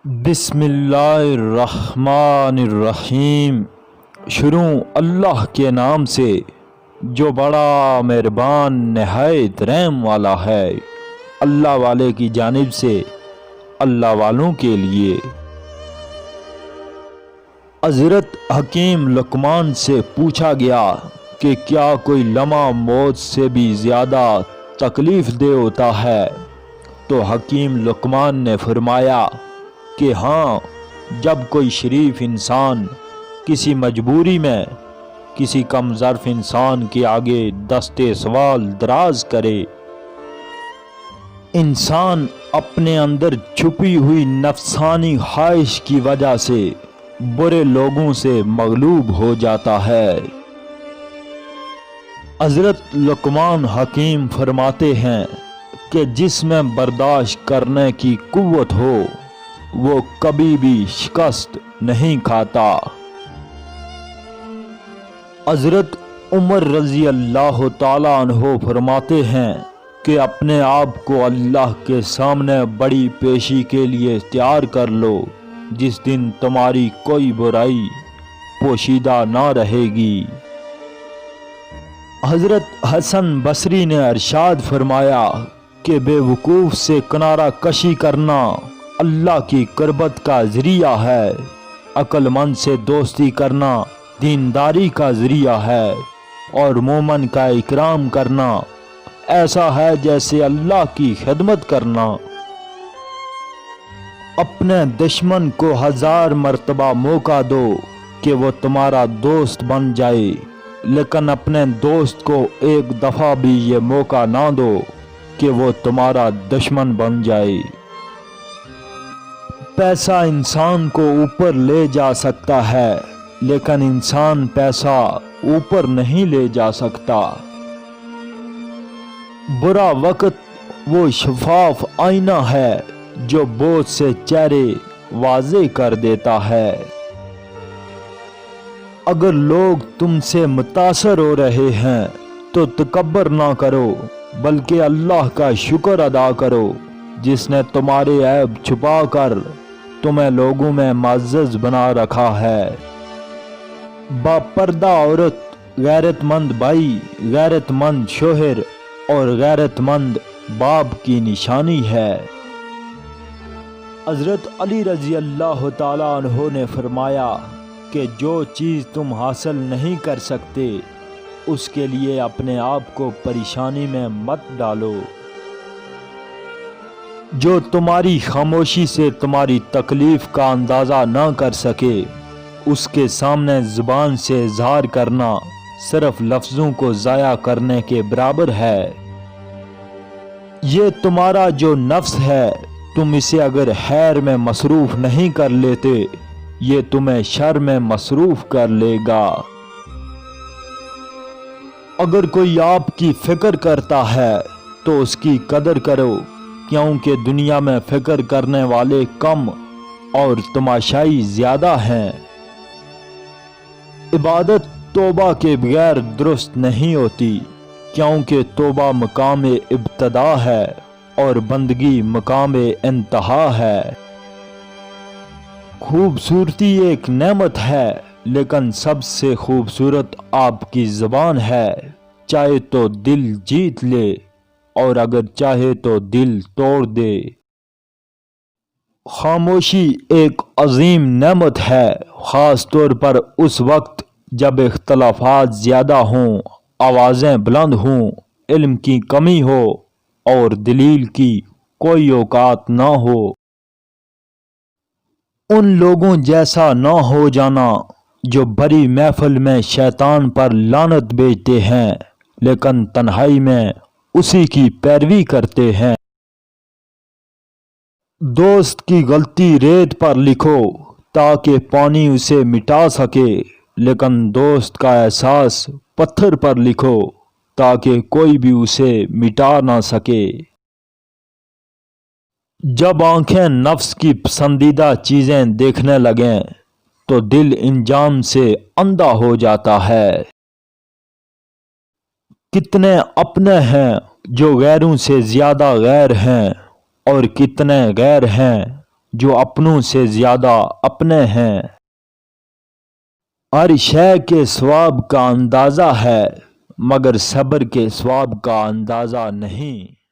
بسم اللہ الرحمن الرحیم۔ شروع اللہ کے نام سے جو بڑا مہربان نہایت رحم والا ہے۔ اللہ والے کی جانب سے اللہ والوں کے لیے۔ حضرت حکیم لقمان سے پوچھا گیا کہ کیا کوئی لمحہ موت سے بھی زیادہ تکلیف دہ ہوتا ہے؟ تو حکیم لقمان نے فرمایا کہ ہاں، جب کوئی شریف انسان کسی مجبوری میں کسی کم ظرف انسان کے آگے دستے سوال دراز کرے۔ انسان اپنے اندر چھپی ہوئی نفسانی خواہش کی وجہ سے برے لوگوں سے مغلوب ہو جاتا ہے۔ حضرت لقمان حکیم فرماتے ہیں کہ جس میں برداشت کرنے کی قوت ہو وہ کبھی بھی شکست نہیں کھاتا۔ حضرت عمر رضی اللہ تعالیٰ عنہ فرماتے ہیں کہ اپنے آپ کو اللہ کے سامنے بڑی پیشی کے لیے تیار کر لو، جس دن تمہاری کوئی برائی پوشیدہ نہ رہے گی۔ حضرت حسن بصری نے ارشاد فرمایا کہ بے وقوف سے کنارہ کشی کرنا اللہ کی قربت کا ذریعہ ہے، عقل مند سے دوستی کرنا دینداری کا ذریعہ ہے، اور مومن کا اکرام کرنا ایسا ہے جیسے اللہ کی خدمت کرنا۔ اپنے دشمن کو 1000 مرتبہ موقع دو کہ وہ تمہارا دوست بن جائے، لیکن اپنے دوست کو ایک دفعہ بھی یہ موقع نہ دو کہ وہ تمہارا دشمن بن جائے۔ پیسہ انسان کو اوپر لے جا سکتا ہے، لیکن انسان پیسہ اوپر نہیں لے جا سکتا۔ برا وقت وہ شفاف آئینہ ہے جو بہت سے چہرے واضح کر دیتا ہے۔ اگر لوگ تم سے متاثر ہو رہے ہیں تو تکبر نہ کرو، بلکہ اللہ کا شکر ادا کرو جس نے تمہارے عیب چھپا کر تمہیں لوگوں میں معزز بنا رکھا ہے۔ باپردہ عورت، غیرت مند بھائی، غیرت مند شوہر اور غیرت مند باپ کی نشانی ہے۔ حضرت علی رضی اللہ تعالیٰ عنہ نے فرمایا کہ جو چیز تم حاصل نہیں کر سکتے اس کے لیے اپنے آپ کو پریشانی میں مت ڈالو۔ جو تمہاری خاموشی سے تمہاری تکلیف کا اندازہ نہ کر سکے اس کے سامنے زبان سے اظہار کرنا صرف لفظوں کو ضائع کرنے کے برابر ہے۔ یہ تمہارا جو نفس ہے، تم اسے اگر خیر میں مصروف نہیں کر لیتے یہ تمہیں شر میں مصروف کر لے گا۔ اگر کوئی آپ کی فکر کرتا ہے تو اس کی قدر کرو، کیونکہ دنیا میں فکر کرنے والے کم اور تماشائی زیادہ ہیں۔ عبادت توبہ کے بغیر درست نہیں ہوتی، کیونکہ توبہ مقام ابتدا ہے اور بندگی مقام انتہا ہے۔ خوبصورتی ایک نعمت ہے، لیکن سب سے خوبصورت آپ کی زبان ہے، چاہے تو دل جیت لے اور اگر چاہے تو دل توڑ دے۔ خاموشی ایک عظیم نعمت ہے، خاص طور پر اس وقت جب اختلافات زیادہ ہوں، آوازیں بلند ہوں، علم کی کمی ہو اور دلیل کی کوئی اوقات نہ ہو۔ ان لوگوں جیسا نہ ہو جانا جو بڑی محفل میں شیطان پر لعنت بھیجتے ہیں لیکن تنہائی میں اسی کی پیروی کرتے ہیں۔ دوست کی غلطی ریت پر لکھو تاکہ پانی اسے مٹا سکے، لیکن دوست کا احساس پتھر پر لکھو تاکہ کوئی بھی اسے مٹا نہ سکے۔ جب آنکھیں نفس کی پسندیدہ چیزیں دیکھنے لگیں تو دل انجام سے اندھا ہو جاتا ہے۔ کتنے اپنے ہیں جو غیروں سے زیادہ غیر ہیں، اور کتنے غیر ہیں جو اپنوں سے زیادہ اپنے ہیں۔ ہر شے کے ثواب کا اندازہ ہے مگر صبر کے ثواب کا اندازہ نہیں۔